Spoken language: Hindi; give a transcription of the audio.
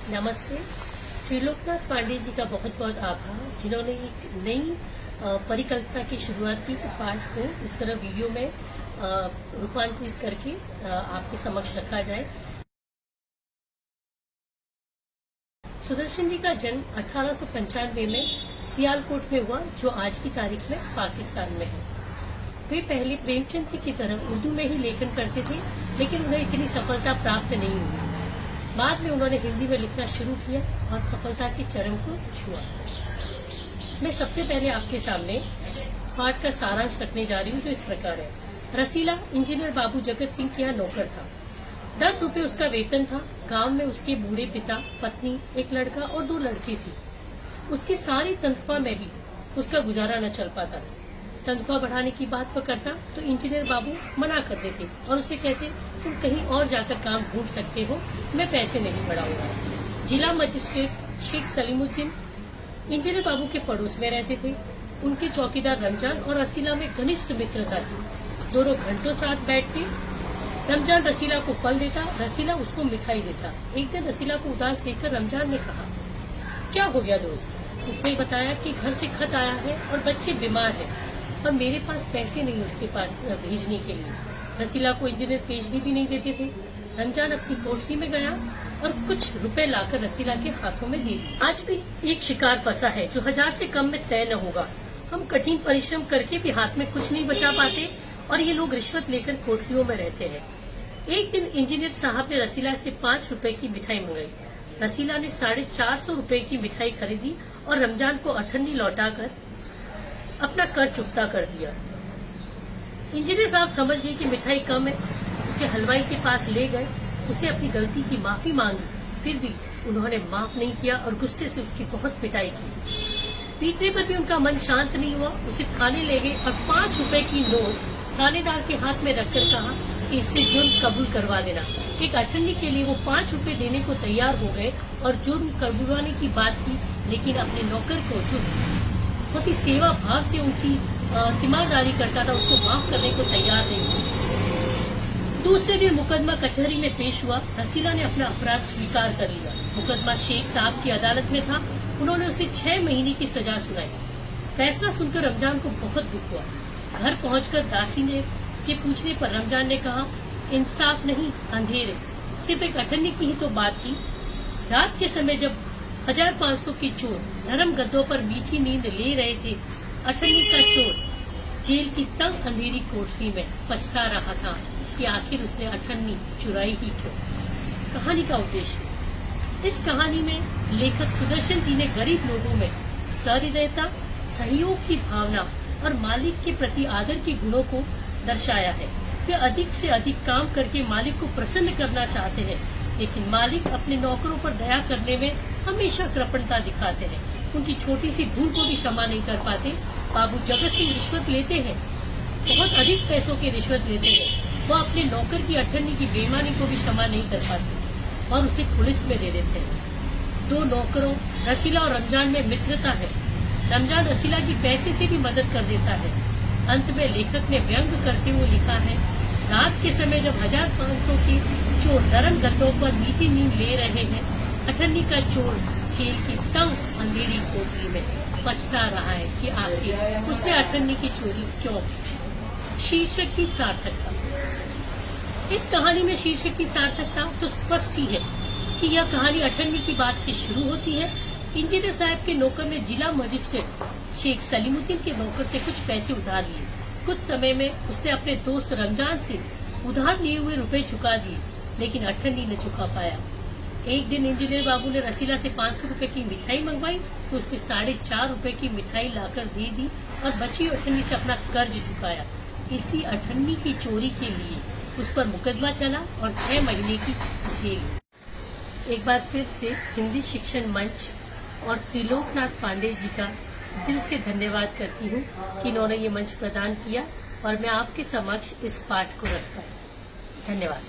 नमस्ते। त्रिलोकनाथ पांडे जी का बहुत बहुत आभार, जिन्होंने एक नई परिकल्पना की शुरुआत की पाठ को इस तरह वीडियो में रूपांतरित करके आपके समक्ष रखा जाए। सुदर्शन जी का जन्म 1895 में सियालकोट में हुआ, जो आज की तारीख में पाकिस्तान में है। वे पहले प्रेमचंद जी की तरह उर्दू में ही लेखन करते थे, लेकिन उन्हें इतनी सफलता प्राप्त नहीं हुई। बाद में उन्होंने हिंदी में लिखना शुरू किया और सफलता के चरम को छुआ। मैं सबसे पहले आपके सामने पाठ का सारांश रखने जा रही हूँ, जो इस प्रकार है। रसीला इंजीनियर बाबू जगत सिंह के यहाँ नौकर था। 10 रुपए उसका वेतन था। गांव में उसके बूढ़े पिता, पत्नी, एक लड़का और 2 लड़की थी। उसकी सारी तनख्वाह में भी उसका गुजारा न चल पाता था। तनख्वाह बढ़ाने की बात वो करता तो इंजीनियर बाबू मना कर देते और उसे कहते, तुम कहीं और जाकर काम ढूंढ सकते हो, मैं पैसे नहीं बढ़ाऊंगा। जिला मजिस्ट्रेट शेख सलीमुद्दीन इंजीनियर बाबू के पड़ोस में रहते थे। उनके चौकीदार रमजान और रसीला में घनिष्ठ मित्रता थी। दोनों घंटों साथ बैठते। रमजान रसीला को फल देता, रसीला उसको मिठाई देता। एक दिन रसीला को उदास देखकर रमजान ने कहा, क्या हो गया दोस्त? उसने बताया कि घर से खत आया है और बच्चे बीमार हैं और मेरे पास पैसे नहीं उसके पास भेजने के लिए। रसीला को इंजीनियर भेजने भी नहीं देते थे। रमजान अपनी कोठरी में गया और कुछ रुपए लाकर रसीला के हाथों में दे दिए। आज भी एक शिकार फंसा है जो 1000 से कम में तय न होगा। हम कठिन परिश्रम करके भी हाथ में कुछ नहीं बचा पाते और ये लोग रिश्वत लेकर कोठरियों में रहते हैं। एक दिन इंजीनियर साहब ने रसीला से 5 रुपए की मिठाई मंगाई। रसीला ने 450 रुपए की मिठाई खरीदी और रमजान को अठन्नी लौटाकर अपना कर चुकता कर दिया। इंजीनियर साहब समझ गए कि मिठाई कम है, उसे हलवाई के पास ले गए। उसे अपनी गलती की माफी मांगी, फिर भी उन्होंने माफ नहीं किया और गुस्से से उसकी बहुत पिटाई की। पीटने पर भी उनका मन शांत नहीं हुआ। उसे थाने ले गए और 5 रुपए की नोट थानेदार के हाथ में रखकर कहा कि इससे जुर्म कबूल करवा देना। एक अठन्नी के लिए वो 5 रुपए देने को तैयार हो गए और जुर्म कबूलवाने की बात की, लेकिन अपने नौकर को जो बहुत ही सेवा भाव से उनकी तीमारदारी करता था, उसको माफ करने को तैयार नहीं हुआ। दूसरे दिन मुकदमा कचहरी में पेश हुआ। रसीला ने अपना अपराध स्वीकार कर लिया। मुकदमा शेख साहब की अदालत में था। उन्होंने उसे 6 महीने की सजा सुनाई। फैसला सुनकर रमजान को बहुत दुख हुआ। घर पहुंचकर दासी ने के पूछने पर रमजान ने कहा, इंसाफ नहीं, अंधेरे। सिर्फ एक अठन्नी की ही तो बात थी। रात के समय जब 1500 के चोर नरम गद्दों पर मीठी नींद ले रहे थे, अठन्नी का चोर जेल की तंग अंधेरी कोठरी में पछता रहा था कि आखिर उसने अठन्नी चुराई ही क्यों। कहानी का उद्देश्य। इस कहानी में लेखक सुदर्शन जी ने गरीब लोगों में सहृदयता, सहयोग की भावना और मालिक के प्रति आदर के गुणों को दर्शाया है। वे अधिक से अधिक काम करके मालिक को प्रसन्न करना चाहते हैं, लेकिन मालिक अपने नौकरों पर दया करने में हमेशा कृपणता दिखाते हैं। उनकी छोटी सी भूल को भी क्षमा नहीं कर पाते। बाबू जगत सिंह रिश्वत लेते हैं, बहुत अधिक पैसों की रिश्वत लेते हैं। वो अपने नौकर की अठन्नी की बेईमानी को भी क्षमा नहीं कर पाते और उसे पुलिस में दे देते हैं। 2 नौकरों रसीला और रमजान में मित्रता है। रमजान रसीला की पैसे से भी मदद कर देता है। अंत में लेखक ने व्यंग करते हुए लिखा है, रात के समय जब 1500 के चोर नरम गद्दों पर मीठी नींद ले रहे हैं, अठन्नी का चोर जेल की तंग अंधेरी कोठरी में पछता रहा है कि आखिर उसने अठन्नी की चोरी क्यों की। शीर्षक की सार्थकता। इस कहानी में शीर्षक की सार्थकता तो स्पष्ट ही है कि यह कहानी अठन्नी की बात से शुरू होती है। इंजीनियर साहब के नौकर ने जिला मजिस्ट्रेट शेख सलीमुद्दीन के नौकर से कुछ पैसे उधार लिए। कुछ समय में उसने अपने दोस्त रमजान से उधार लिए हुए रुपए चुका दिए, लेकिन अठन्नी न चुका पाया। एक दिन इंजीनियर बाबू ने रसीला से 500 रुपए की मिठाई मंगवाई तो उसने 4.5 रुपए की मिठाई लाकर दे दी और बची अठन्नी से अपना कर्ज चुकाया। इसी अठन्नी की चोरी के लिए उस पर मुकदमा चला और 6 महीने की जेल। एक बार फिर से हिंदी शिक्षण मंच और त्रिलोकनाथ पांडे जी का दिल से धन्यवाद करती हूँ कि इन्होंने ये मंच प्रदान किया और मैं आपके समक्ष इस पाठ को रख पाई। धन्यवाद।